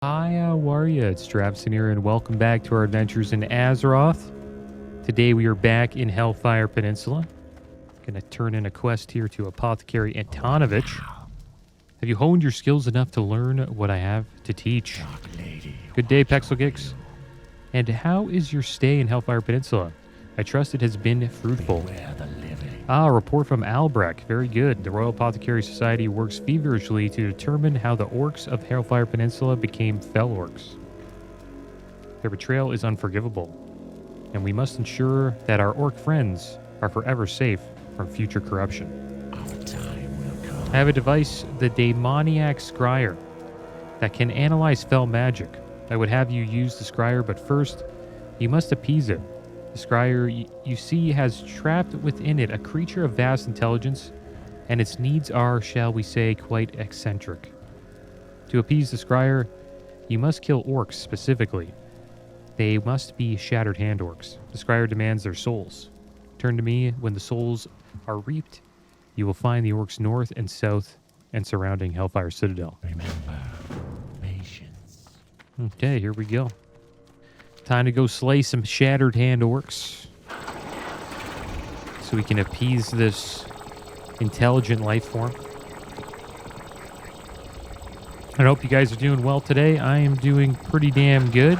Hi, how are ya? It's Traviseen here, and welcome back to our adventures in Azeroth. Today we are back in Hellfire Peninsula. Gonna turn in a quest here to Apothecary Antonovich. Have you honed your skills enough to learn what I have to teach? Good day, Pexelgix. And how is your stay in Hellfire Peninsula? I trust it has been fruitful. Ah, a report from Albrecht. Very good. The Royal Apothecary Society works feverishly to determine how the orcs of Hellfire Peninsula became fell orcs. Their betrayal is unforgivable, and we must ensure that our orc friends are forever safe from future corruption. Our time will come. I have a device, the Demoniac Scryer, that can analyze fell magic. I would have you use the Scryer, but first, you must appease it. The Scryer, you see, has trapped within it a creature of vast intelligence, and its needs are, shall we say, quite eccentric. To appease the Scryer, you must kill orcs specifically. They must be Shattered Hand orcs. The Scryer demands their souls. Turn to me when the souls are reaped. You will find the orcs north and south and surrounding Hellfire Citadel. Remember, patience. Okay, here we go. Time to go slay some Shattered Hand orcs so we can appease this intelligent life form. I hope you guys are doing well today. I am doing pretty damn good.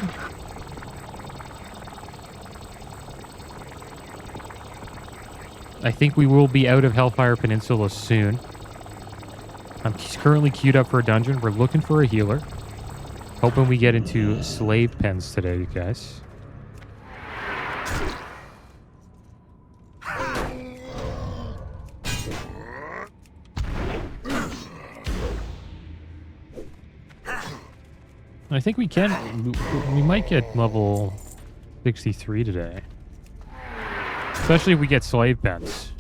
I think we will be out of Hellfire Peninsula soon. I'm currently queued up for a dungeon. We're looking for a healer. Hoping we get into slave pens today, you guys. I think we can. We might get level 63 today. Especially if we get slave pens.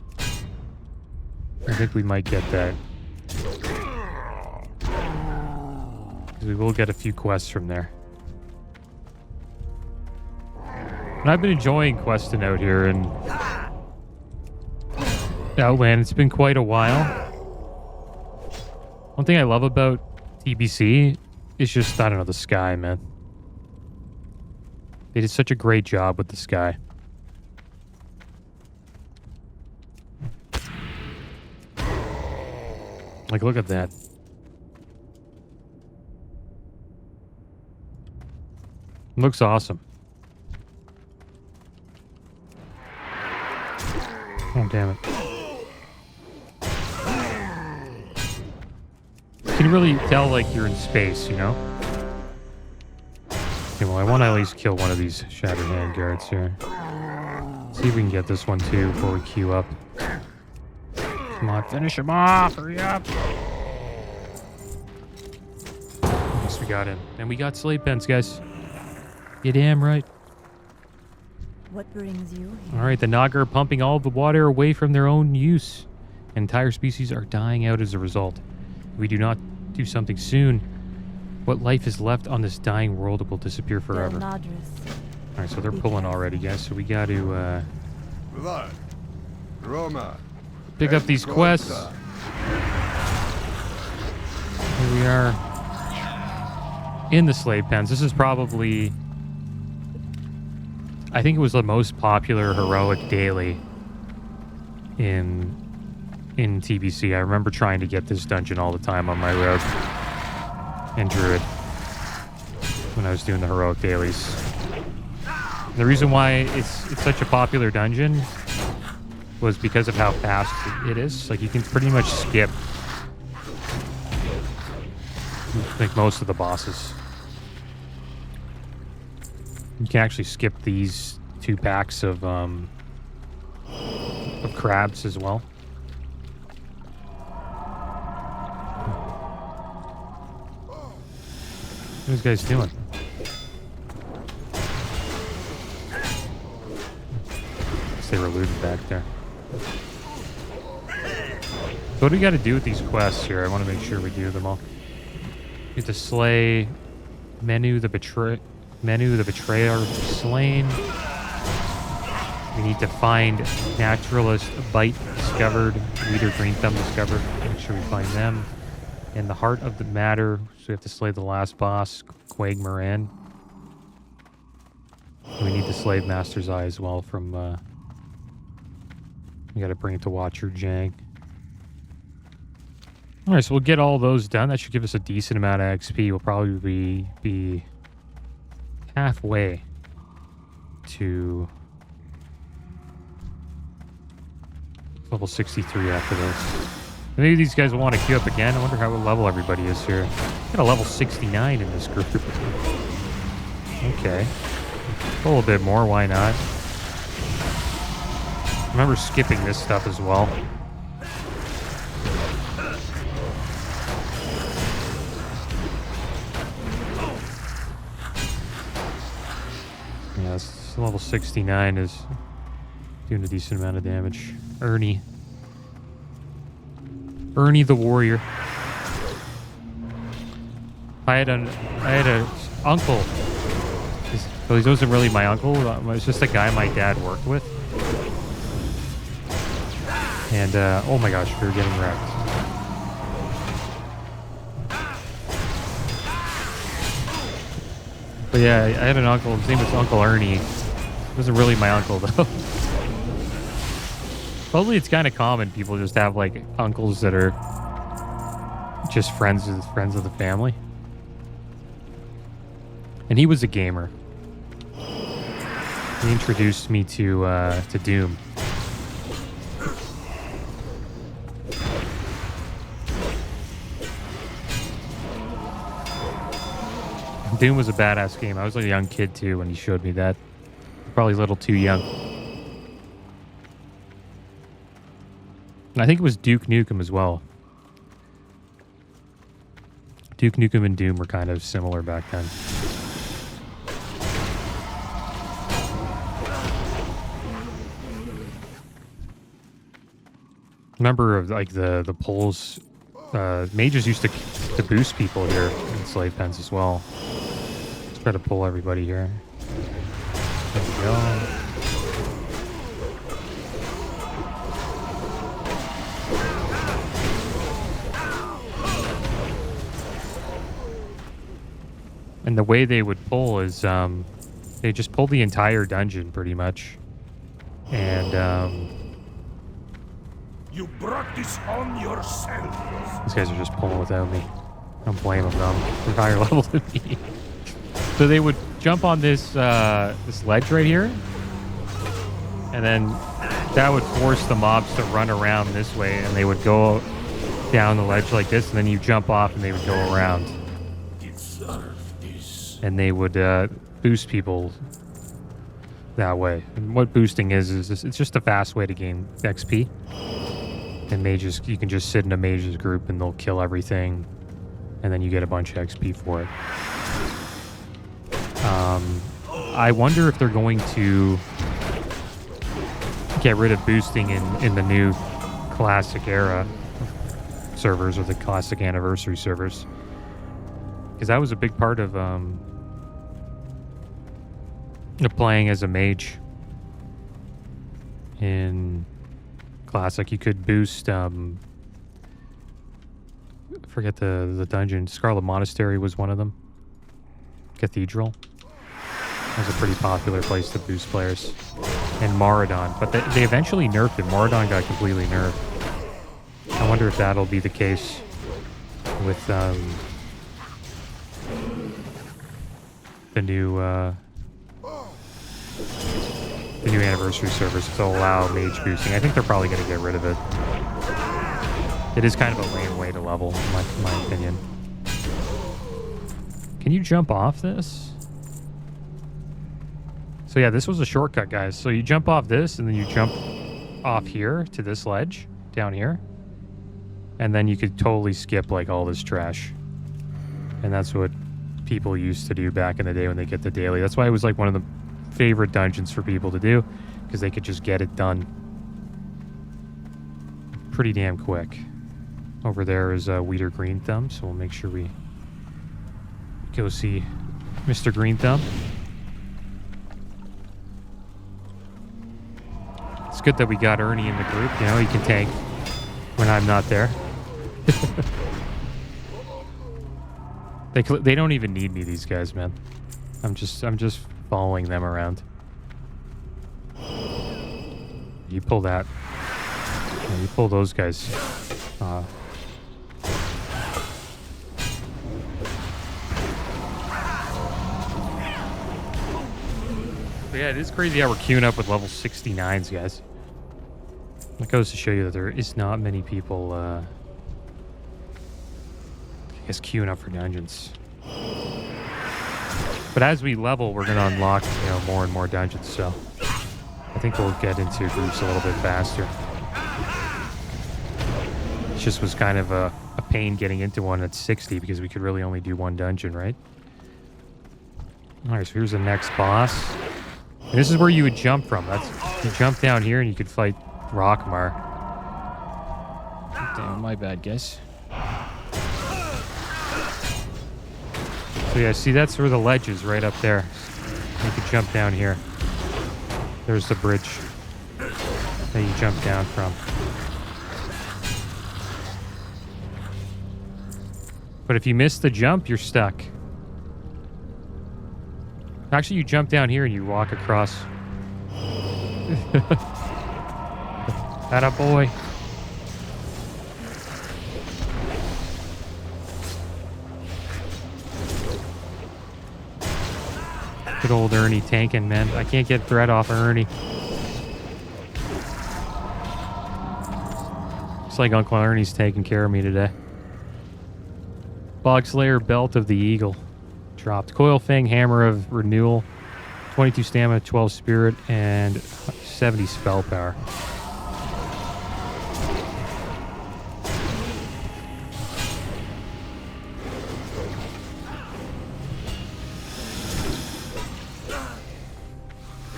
I think we might get that. We will get a few quests from there. And I've been enjoying questing out here in Outland. It's been quite a while. One thing I love about TBC is just, I don't know, the sky, man. They did such a great job with the sky. Like, look at that. Looks awesome. Oh, damn it. You can really tell, like, you're in space, you know? Okay, well, I want to at least kill one of these Shattered Hand guards here. See if we can get this one, too, before we queue up. Come on, finish him off! Hurry up! Yes, we got him. And we got slave pens, guys. You damn right. What brings you here? All right, the Naga are pumping all of the water away from their own use. Entire species are dying out as a result. If we do not do something soon, what life is left on this dying world will disappear forever. All right, so they're pulling already, guys. So we got to pick up these quests. Here we are in the slave pens. This is probably, I think it was the most popular heroic daily in TBC. I remember trying to get this dungeon all the time on my road in Druid when I was doing the heroic dailies. The reason why it's such a popular dungeon was because of how fast it is. Like, you can pretty much skip like most of the bosses. You can actually skip these 2 packs of crabs as well. What are these guys doing? Guess they were looted back there. So what do we got to do with these quests here? I want to make sure we do them all. We have to slay Menu the Betrayer slain. We need to find Naturalist Bite discovered. Leader Green Thumb discovered. Make sure we find them. In the heart of the matter, so we have to slay the last boss, Quag Moran. We need to slay Master's Eye as well from, we gotta bring it to Watcher Jang. Alright, so we'll get all those done. That should give us a decent amount of XP. We'll probably be halfway to level 63 after this. Maybe these guys will want to queue up again. I wonder how level everybody is here. Got a level 69 in this group. Okay. A little bit more, why not? Remember skipping this stuff as well. Yeah, this level 69 is doing a decent amount of damage. Ernie the warrior. I had an uncle. Well, he wasn't really my uncle. It was just a guy my dad worked with. And oh my gosh, we were getting wrecked. But yeah, I had an uncle. His name was Uncle Ernie. He wasn't really my uncle though. Probably it's kind of common. People just have like uncles that are just friends of the family. And he was a gamer. He introduced me to Doom. Doom was a badass game. I was a young kid too when he showed me that. Probably a little too young. And I think it was Duke Nukem as well. Duke Nukem and Doom were kind of similar back then. Remember like the pulls, mages used to boost people here in slave pens as well. Let's try to pull everybody here. There we go. And the way they would pull is they just pull the entire dungeon pretty much. And you brought this on yourself. These guys are just pulling without me. I don't blame them though. They're higher level than me. So they would jump on this this ledge right here. And then that would force the mobs to run around this way, and they would go down the ledge like this, and then you jump off and they would go around. And they would boost people that way. And what boosting is it's just a fast way to gain XP. And mages, you can just sit in a mages group and they'll kill everything, and then you get a bunch of XP for it. I wonder if they're going to get rid of boosting in the new classic era servers, or the classic anniversary servers, because that was a big part of playing as a mage in classic. You could boost forget the dungeon. Scarlet Monastery was one of them. Cathedral. That was a pretty popular place to boost players. And Moradon. But they eventually nerfed it. Moradon got completely nerfed. I wonder if that'll be the case with the new anniversary servers to allow mage boosting. I think they're probably going to get rid of it. It is kind of a lame way to level, in my opinion. Can you jump off this? So yeah, this was a shortcut, guys. So you jump off this, and then you jump off here to this ledge down here. And then you could totally skip like all this trash. And that's what people used to do back in the day when they get the daily. That's why it was like one of the favorite dungeons for people to do, because they could just get it done pretty damn quick. Over there is Weeder Green Thumb, so we'll make sure we go see Mr. Green Thumb. It's good that we got Ernie in the group. You know, he can tank when I'm not there. They don't even need me, these guys, man. I'm just following them around. You pull that. Yeah, you pull those guys. But yeah, it is crazy how we're queuing up with level 69s, guys. That goes to show you that there is not many people, I guess, queuing up for dungeons. But as we level, we're going to unlock, you know, more and more dungeons, so I think we'll get into groups a little bit faster. It just was kind of a pain getting into one at 60 because we could really only do one dungeon, right? Alright, so here's the next boss. And this is where you would jump from. You jump down here and you could fight Rockmar. Damn, my bad, guys. So yeah, see, that's where the ledge is, right up there. You could jump down here. There's the bridge that you jump down from. But if you miss the jump, you're stuck. Actually, you jump down here and you walk across. Atta boy. Good old Ernie tanking, man. I can't get threat off of Ernie. It's like Uncle Ernie's taking care of me today. Bog Slayer, Belt of the Eagle. Dropped. Coil Fang, Hammer of Renewal. 22 Stamina, 12 Spirit, and 70 Spell Power.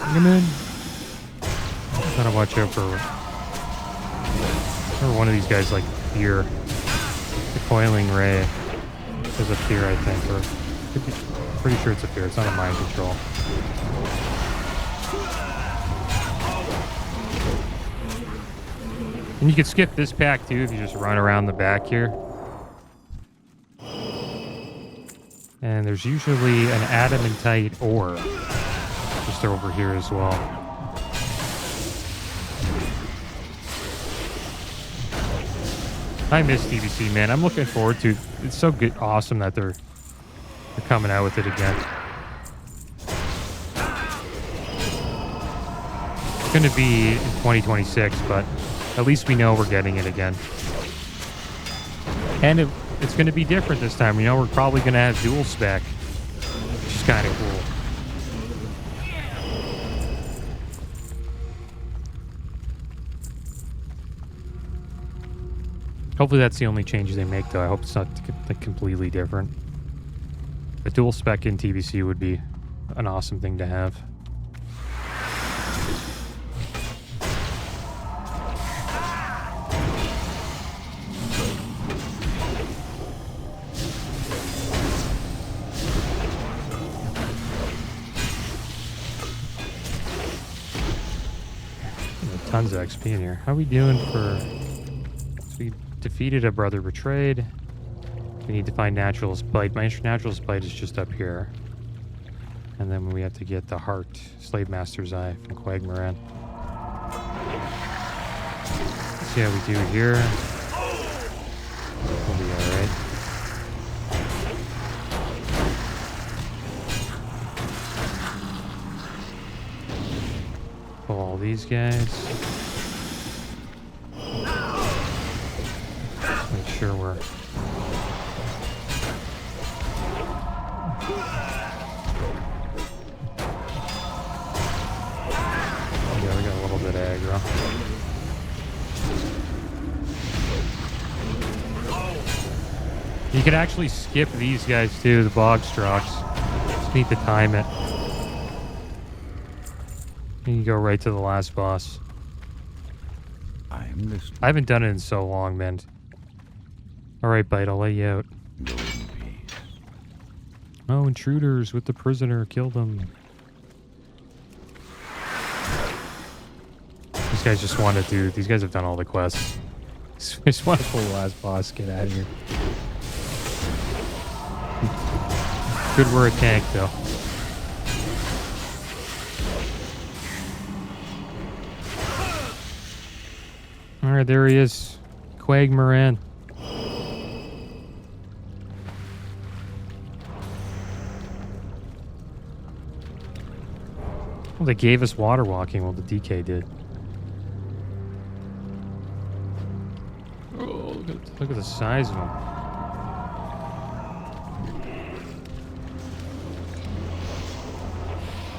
Come in. Gotta watch out for one of these guys, like here. The Coiling Ray is up here, I think, or pretty sure it's up here. It's not a mind control. And you can skip this pack too if you just run around the back here. And there's usually an adamantite ore just over here as well. I miss DBC, man. I'm looking forward to it. It's so good, awesome that they're coming out with it again. It's going to be in 2026, but at least we know we're getting it again. And it's going to be different this time. You know, we're probably going to have dual spec, which is kind of cool. Hopefully that's the only changes they make, though. I hope it's not completely different. A dual spec in TBC would be an awesome thing to have. Tons of XP in here. How are we doing for... So we defeated a brother betrayed. We need to find Natural Spite. My Natural Spite is just up here. And then we have to get the Heart, Slave Master's Eye from Quagmoran. Let's see how we do here. We'll be alright. Pull all these guys. Make sure we're... Yeah, we got a little bit of aggro. You can actually skip these guys too, the Bogstrocks. Just need to time it. You can go right to the last boss. I am listening. I haven't done it in so long, man. Alright, Bite, I'll let you out. Go in peace. Oh, intruders with the prisoner. Kill them. These guys just want to do... These guys have done all the quests. Just want to pull the last boss. Get out of here. Good we're a tank, though. Alright, there he is. Quagmoran. Well, they gave us water walking while the DK did. Oh, look at the size of him.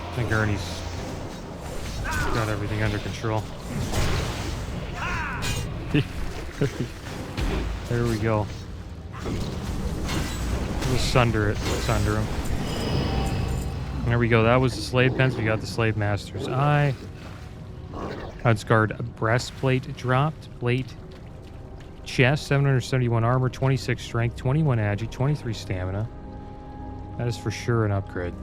I think Ernie's got everything under control. There we go. We'll sunder it. Sunder him. There we go. That was the slave pens. We got the slave master's eye. Unscarred breastplate dropped. Plate. Chest. 771 armor. 26 strength. 21 agi. 23 stamina. That is for sure an upgrade.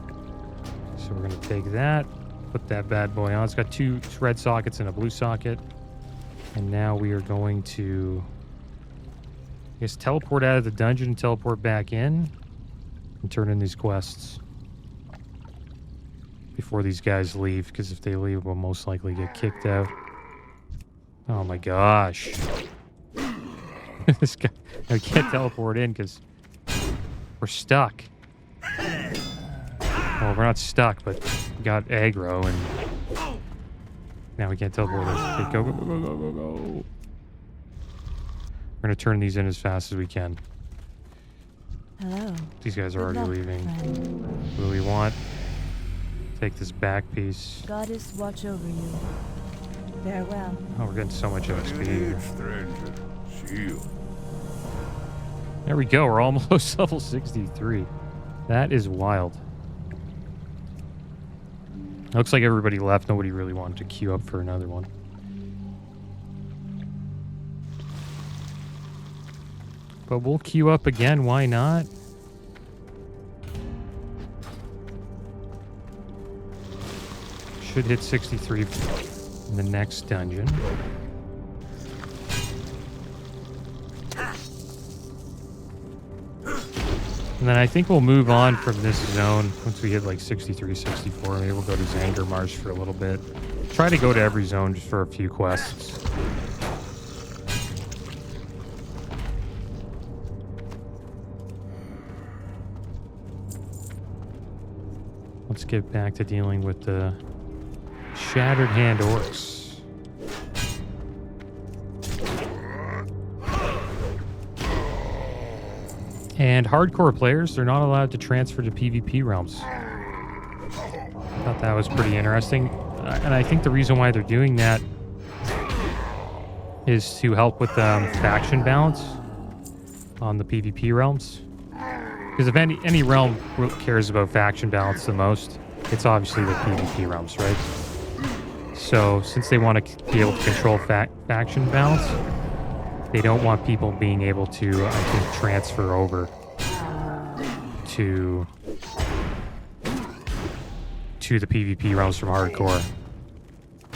So we're going to take that. Put that bad boy on. It's got 2 red sockets and a blue socket. And now we are going to, I guess, teleport out of the dungeon and teleport back in and turn in these quests before these guys leave, because if they leave, we'll most likely get kicked out. Oh my gosh. This guy, I can't teleport in because we're stuck. Well, we're not stuck, but we got aggro and now we can't teleport in. Okay, go, go, go, go, go, go. We're going to turn these in as fast as we can. Hello. These guys are Good already luck, leaving. friend. What do we want? Take this back piece. Goddess watch over you. Farewell. Oh, we're getting so much XP here. stranger. Shield. There we go. We're almost level 63. That is wild. Looks like everybody left. Nobody really wanted to queue up for another one. But we'll queue up again. Why not? Should hit 63 in the next dungeon. And then I think we'll move on from this zone once we hit like 63, 64. Maybe we'll go to Zangarmarsh for a little bit. Try to go to every zone just for a few quests. Let's get back to dealing with the Shattered Hand Orcs. And hardcore players, they're not allowed to transfer to PvP realms. Thought that was pretty interesting. And I think the reason why they're doing that is to help with faction balance on the PvP realms. Because if any realm cares about faction balance the most, it's obviously the PvP realms, right? So since they want to be able to control faction balance, they don't want people being able to, I think, transfer over to the PvP realms from hardcore.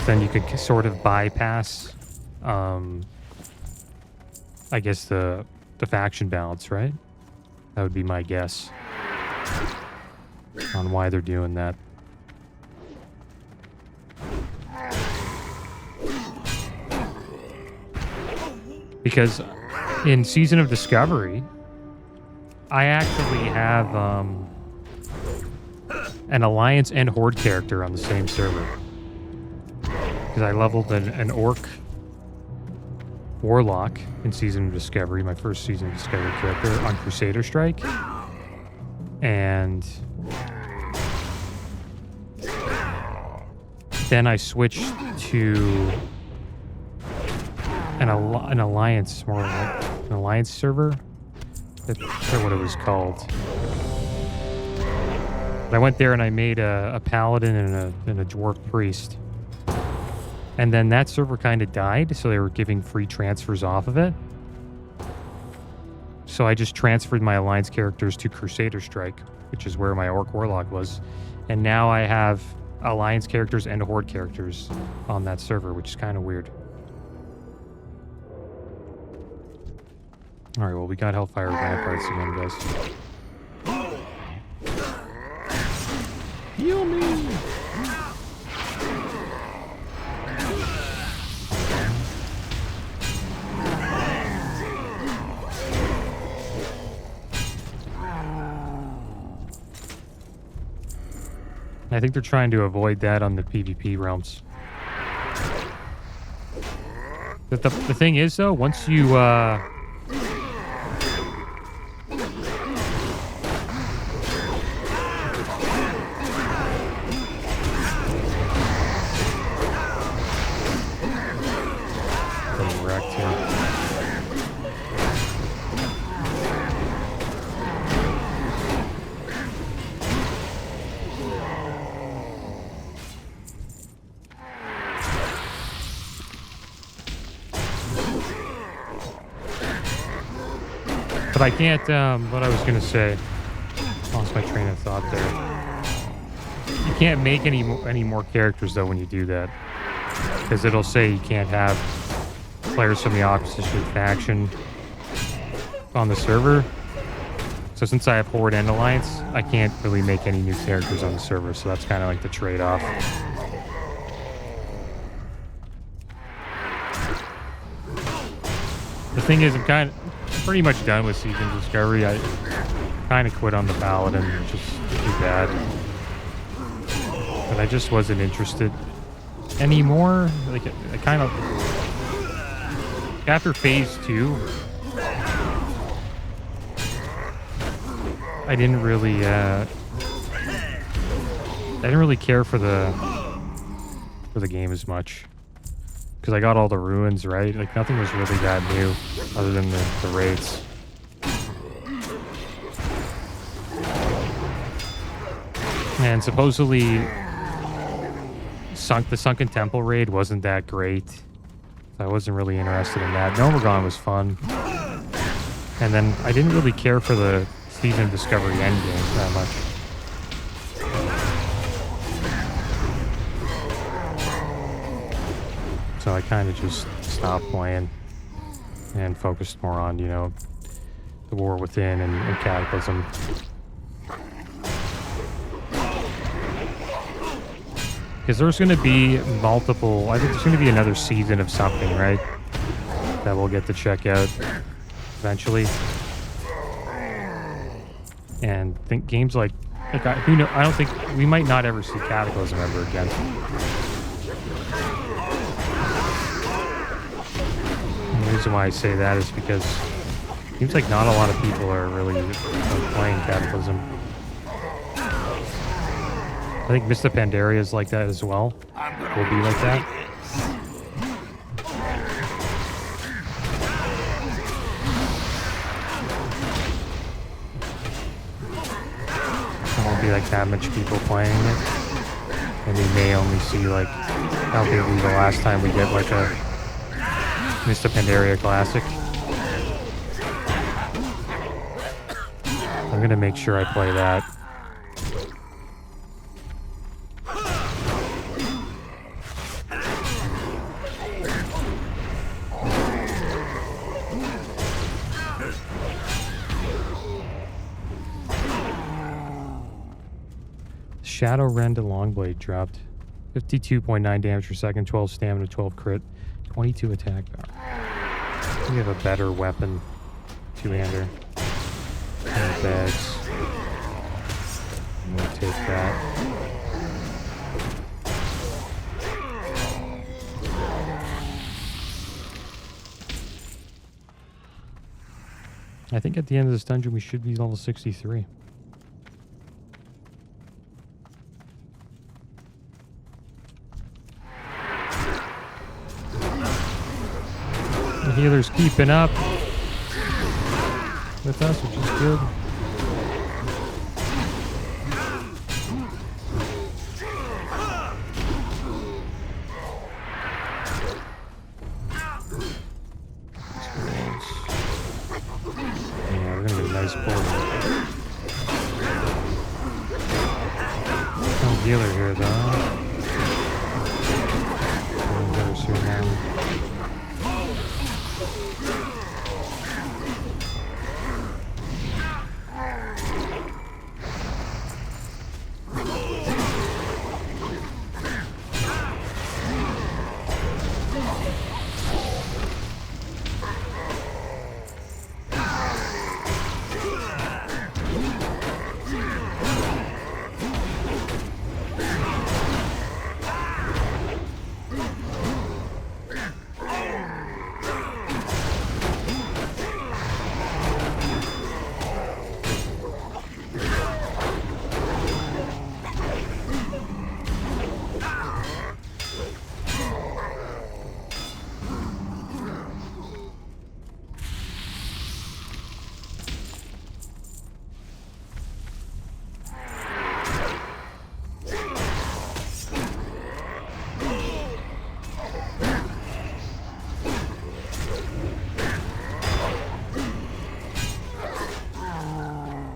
Then you could sort of bypass, I guess, the faction balance, right? That would be my guess on why they're doing that. Because in Season of Discovery, I actually have an Alliance and Horde character on the same server. Because I leveled an Orc Warlock in Season of Discovery, my first Season of Discovery character, on Crusader Strike. And then I switched to an Alliance, more like an Alliance server. I forget what it was called. But I went there and I made a Paladin and a Dwarf Priest. And then that server kind of died, so they were giving free transfers off of it. So I just transferred my Alliance characters to Crusader Strike, which is where my Orc Warlock was. And now I have Alliance characters and Horde characters on that server, which is kind of weird. Alright, well, we got Hellfire Ramparts again, guys. Heal me! I think they're trying to avoid that on the PvP realms. But the thing is, though, once you getting wrecked here. But I can't, what I was going to say, lost my train of thought there. You can't make any more characters, though, when you do that. Because it'll say you can't have players from the opposition faction on the server. So since I have Horde and Alliance, I can't really make any new characters on the server. So that's kind of like the trade-off. The thing is, I'm pretty much done with Season Discovery. I kind of quit on the Paladin, which is too bad. But I just wasn't interested anymore. Like, I kind of... After Phase 2, I didn't really care for the game as much. Because I got all the ruins, right? Like, nothing was really that new, other than the raids. And supposedly, the Sunken Temple raid wasn't that great. I wasn't really interested in that. Nomergon was fun. And then I didn't really care for the Season of Discovery endgame that much. So I kind of just stopped playing and focused more on, you know, the War Within and Cataclysm. Because there's going to be multiple... I think there's going to be another season of something, right? That we'll get to check out eventually. And I think games like who know? I don't think... We might not ever see Cataclysm ever again. And the reason why I say that is because it seems like not a lot of people are really playing Cataclysm. I think Mr. Pandaria is like that as well. Will be like that. There won't be like that much people playing it. And we may only see like, I don't think it'll be the last time we get like a Mr. Pandaria Classic. I'm gonna make sure I play that. Shadow Rend Longblade dropped 52.9 damage per second, 12 stamina, 12 crit, 22 attack power. We have a better weapon, two-hander, and bags. I'm gonna take that. I think at the end of this dungeon we should be level 63. The healer's keeping up with us, which is good. Yeah, we're gonna get a nice portal. No healer here, though. Better soon now.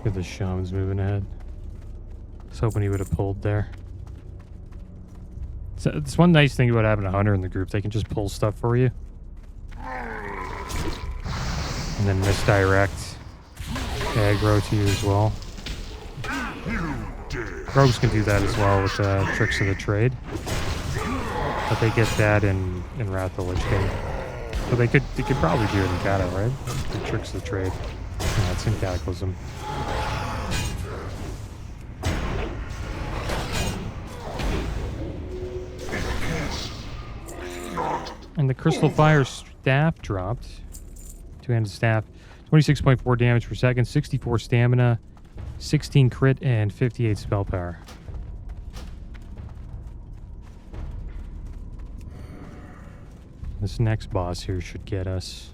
Look at the shaman's moving ahead. I was hoping he would have pulled there. So it's one nice thing about having a hunter in the group. They can just pull stuff for you. And then misdirect aggro to you as well. Rogues can do that as well with Tricks of the Trade. But they get that in Wrath of the Lich King. But they could probably do it in Cata, right? The Tricks of the Trade. Yeah, it's in Cataclysm. And the Crystal Fire Staff dropped. Two-handed staff. 26.4 damage per second, 64 stamina, 16 crit, and 58 spell power. This next boss here should get us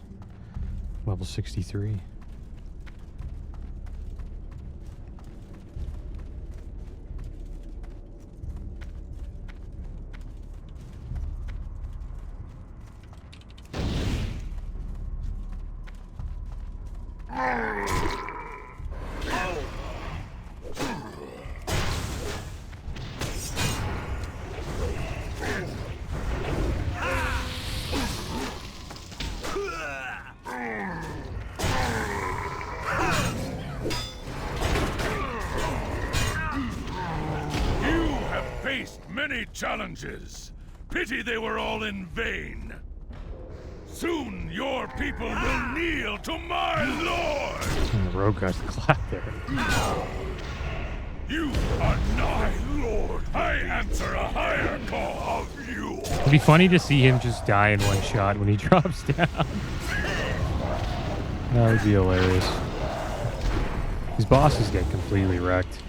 level 63. Challenges. Pity they were all in vain. Soon your people will kneel to my lord. And the rogue got clapped there. You are my lord. I answer a higher call of you. It'd be funny to see him just die in one shot when he drops down. That would be hilarious. These bosses get completely wrecked.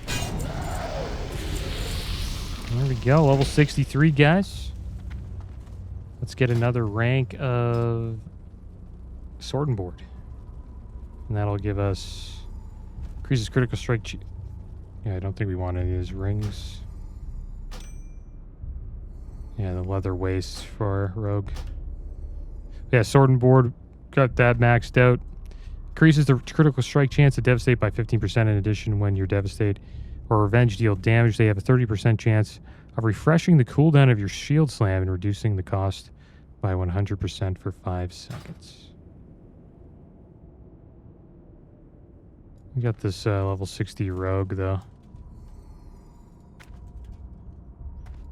There we go, level 63, guys. Let's get another rank of Sword and Board. And that'll give us... increases critical strike... yeah, I don't think we want any of these rings. Yeah, the leather waist for Rogue. Yeah, Sword and Board, got that maxed out. Increases the critical strike chance to devastate by 15%. In addition, when you're devastate or revenge deal damage, they have a 30% chance of refreshing the cooldown of your shield slam and reducing the cost by 100% for 5 seconds. We got this level 60 rogue, though.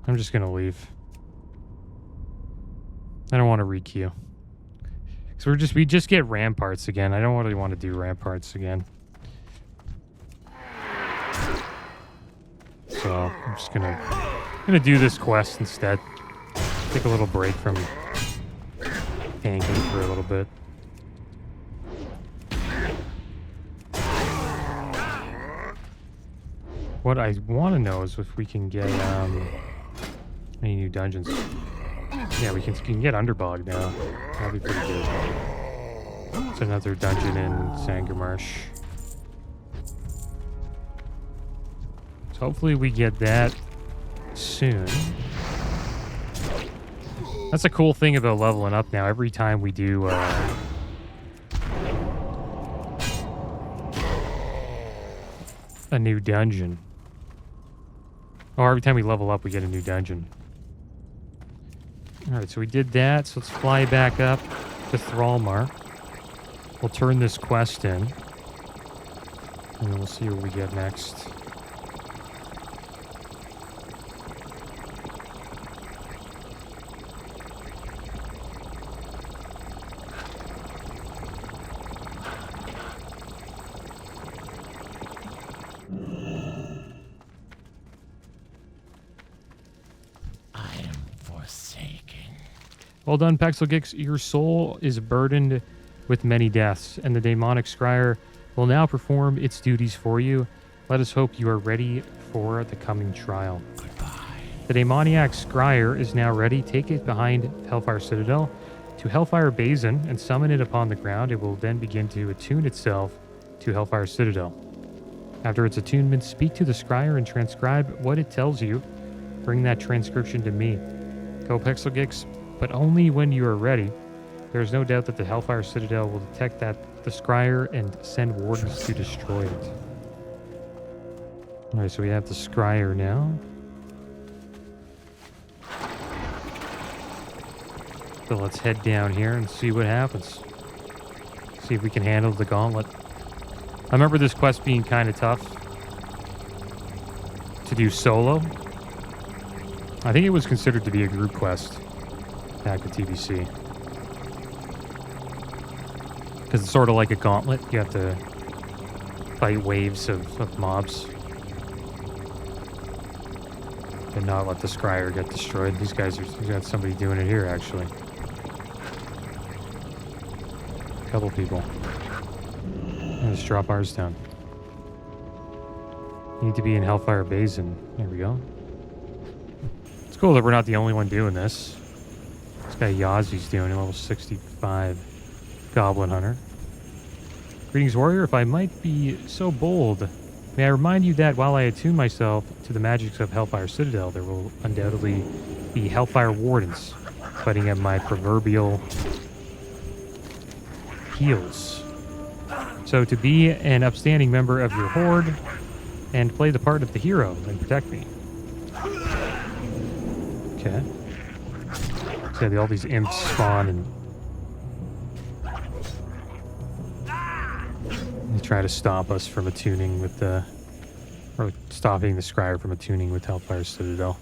I'm just gonna leave. I don't want to requeue. So we just get ramparts again. I don't really want to do ramparts again. So I'm just gonna do this quest instead. Take a little break from tanking for a little bit. What I want to know is if we can get any new dungeons. Yeah, we can get Underbog now. That'd be pretty good. It's another dungeon in Sangarmarsh. So hopefully we get that soon. That's a cool thing about leveling up now. Every time we do a new dungeon, or every time we level up we get a new dungeon. Alright, so we did that, so let's fly back up to Thrallmar. We'll turn this quest in, and then we'll see what we get next. Well done, Pexelgix. Your soul is burdened with many deaths, and the demonic scryer will now perform its duties for you. Let us hope you are ready for the coming trial. Goodbye. The demoniac scryer is now ready. Take it behind Hellfire Citadel to Hellfire Basin and summon it upon the ground. It will then begin to attune itself to Hellfire Citadel. After its attunement, speak to the scryer and transcribe what it tells you. Bring that transcription to me. Go Pexelgix, but only when you are ready. There is no doubt that the Hellfire Citadel will detect the scryer and send wardens to destroy it. Alright, so we have the scryer now. So let's head down here and see what happens. See if we can handle the gauntlet. I remember this quest being kind of tough to do solo. I think it was considered to be a group quest back at TBC. Because it's sort of like a gauntlet. You have to fight waves of mobs. And not let the scryer get destroyed. These guys are... We got somebody doing it here, actually. A couple people. Let's drop ours down. Need to be in Hellfire Basin. There we go. It's cool that we're not the only one doing this. This guy Yazi's doing it, level 65 Goblin Hunter. Greetings, Warrior. If I might be so bold, may I remind you that while I attune myself to the magics of Hellfire Citadel, there will undoubtedly be Hellfire Wardens fighting at my proverbial heels. So to be an upstanding member of your horde and play the part of the hero and protect me. Okay. So all these imps spawn and they try to stop us from attuning with the... or stopping the scryer from attuning with Hellfire Citadel.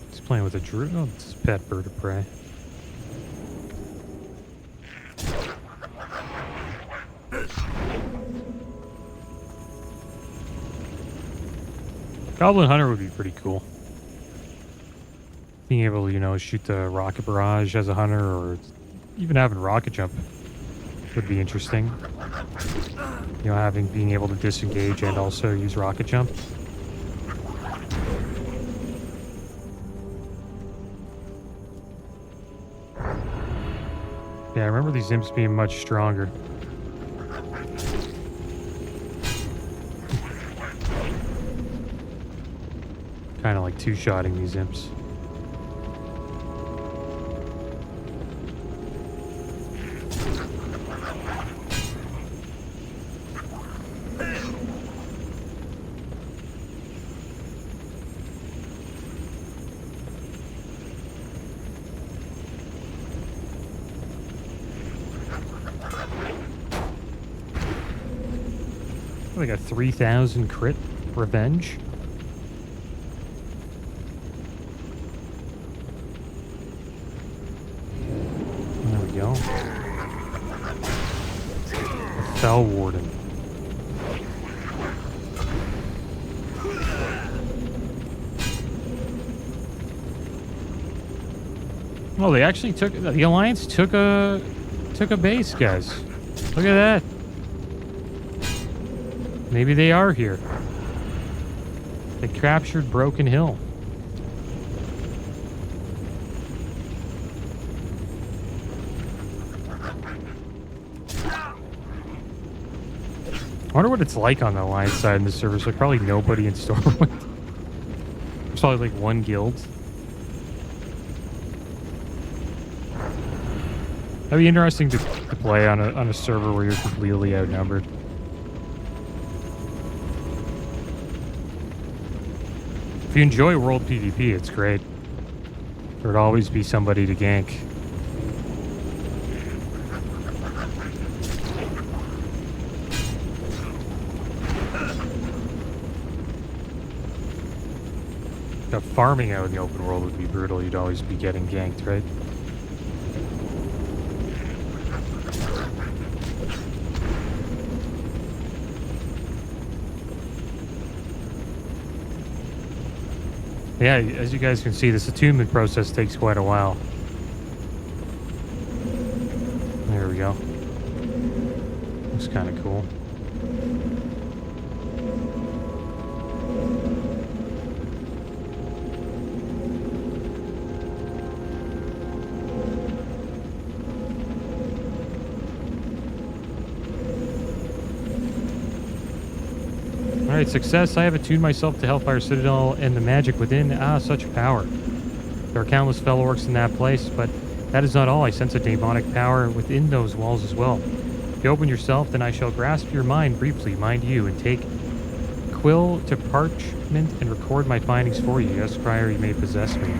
He's playing with a druid. Oh, it's his pet bird of prey. Goblin Hunter would be pretty cool. Being able to, you know, shoot the rocket barrage as a hunter, or even having rocket jump would be interesting. You know, being able to disengage and also use rocket jump. Yeah, I remember these imps being much stronger. Kind of like two-shotting these imps. Like a 3,000 crit revenge. Fell Warden. Oh, they actually took... The Alliance took a base, guys. Look at that. Maybe they are here. They captured Broken Hill. I wonder what it's like on the Alliance side in the server. So probably nobody in Stormwind. There's probably like one guild. That'd be interesting to play on a server where you're completely outnumbered. If you enjoy World PvP, it's great. There'd always be somebody to gank. Farming out in the open world would be brutal. You'd always be getting ganked, right? Yeah, as you guys can see, this attunement process takes quite a while. There we go. Looks kind of cool. Alright, success. I have attuned myself to Hellfire Citadel and the magic within. Ah, such power. There are countless fellow orcs in that place, but that is not all. I sense a demonic power within those walls as well. If you open yourself, then I shall grasp your mind briefly, mind you, and take quill to parchment and record my findings for you. Yes, Prior, you may possess me.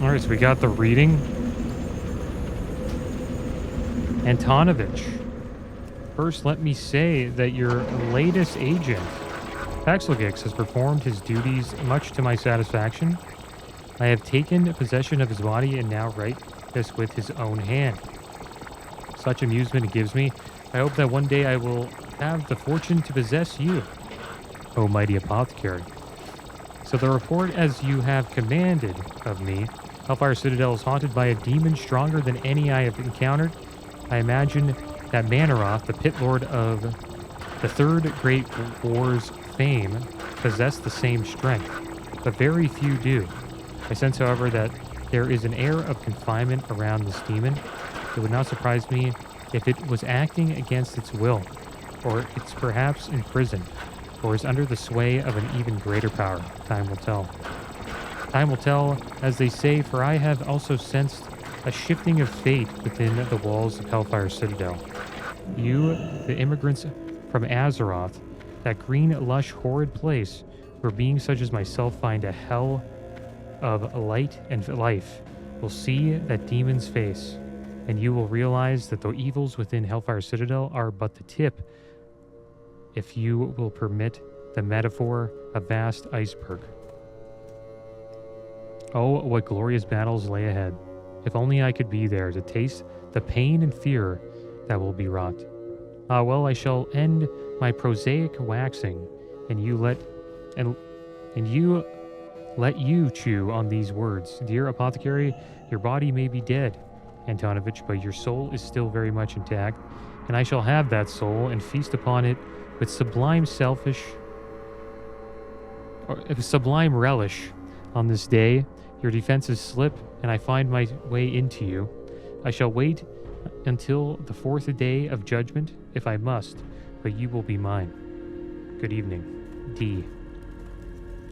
Alright, so we got the reading. Antonovich. First, let me say that your latest agent, Paxilgix, has performed his duties much to my satisfaction. I have taken possession of his body and now write this with his own hand. Such amusement it gives me. I hope that one day I will have the fortune to possess you, O mighty apothecary. So the report as you have commanded of me, Hellfire Citadel is haunted by a demon stronger than any I have encountered. I imagine that Manaroth, the pit lord of the Third Great War's fame, possess the same strength, but very few do. I sense, however, that there is an air of confinement around this demon. It would not surprise me if it was acting against its will, or it's perhaps imprisoned, or is under the sway of an even greater power. Time will tell. Time will tell, as they say, for I have also sensed a shifting of fate within the walls of Hellfire Citadel. You, the immigrants from Azeroth, that green, lush, horrid place where beings such as myself find a hell of light and life, will see that demon's face, and you will realize that the evils within Hellfire Citadel are but the tip, if you will permit the metaphor, a vast iceberg. Oh, what glorious battles lay ahead. If only I could be there to taste the pain and fear that will be wrought. Ah, well, I shall end my prosaic waxing, and you let you chew on these words. Dear apothecary, your body may be dead, Antonovich, but your soul is still very much intact, and I shall have that soul and feast upon it with sublime relish. On this day, your defenses slip, and I find my way into you. I shall wait until the fourth day of judgment, if I must, but you will be mine. Good evening. D.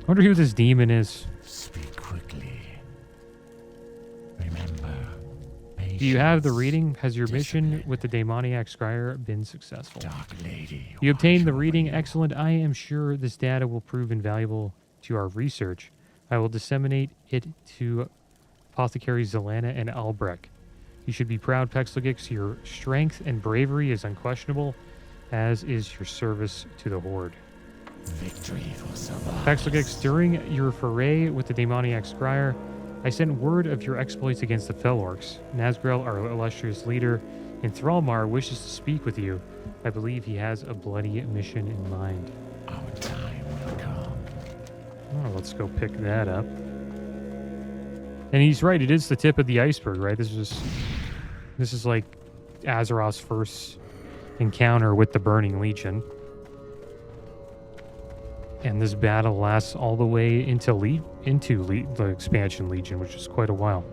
I wonder who this demon is. Speak quickly. Remember, Do you have the reading? Has your mission with the demoniac scryer been successful? Dark Lady. You obtained the reading. Excellent. I am sure this data will prove invaluable to our research. I will disseminate it to Apothecary Zelana and Albrecht. You should be proud, Paxilgix. Your strength and bravery is unquestionable, as is your service to the Horde. Victory for survival. Paxilgix, during your foray with the demoniac scryer, I sent word of your exploits against the Felorcs. Nazgrel, our illustrious leader in Thrallmar, wishes to speak with you. I believe he has a bloody mission in mind. Our time will come. Oh, let's go pick that up. And he's right, it is the tip of the iceberg, right? This is like Azeroth's first encounter with the Burning Legion. And this battle lasts all the way into the expansion Legion, which is quite a while.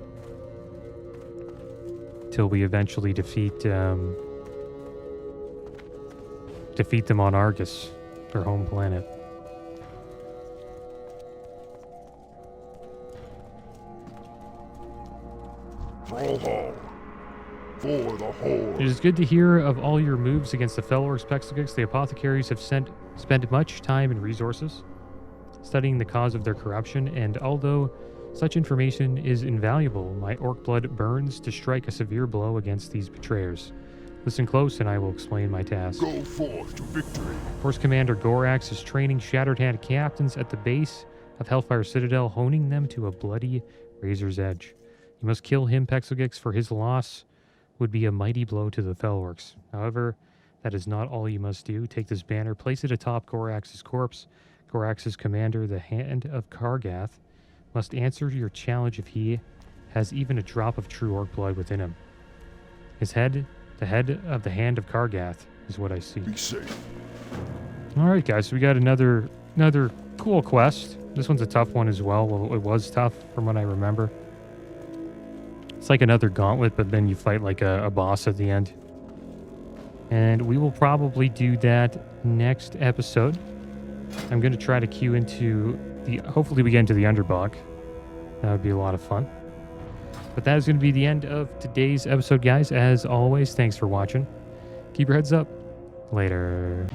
Till we eventually defeat them on Argus, their home planet. Trollhall. For the Horde. It is good to hear of all your moves against the Felorcs, Paxilgix. The apothecaries have spent much time and resources studying the cause of their corruption, and although such information is invaluable, my orc blood burns to strike a severe blow against these betrayers. Listen close and I will explain my task. Go forth to victory. Force Commander Gorax is training Shattered Hand captains at the base of Hellfire Citadel, honing them to a bloody razor's edge. You must kill him, Paxilgix, for his loss would be a mighty blow to the Felorcs. However, that is not all you must do. Take this banner, place it atop Gorax's corpse. Gorax's commander, the Hand of Kargath, must answer your challenge if he has even a drop of true orc blood within him. His head, the head of the Hand of Kargath, is what I see. Be safe. Alright guys, so we got another cool quest. This one's a tough one as well. Well, it was tough from what I remember. It's like another gauntlet, but then you fight like a boss at the end. And we will probably do that next episode. I'm going to try to queue into hopefully we get into the Underbog. That would be a lot of fun. But that is going to be the end of today's episode, guys. As always, thanks for watching. Keep your heads up. Later.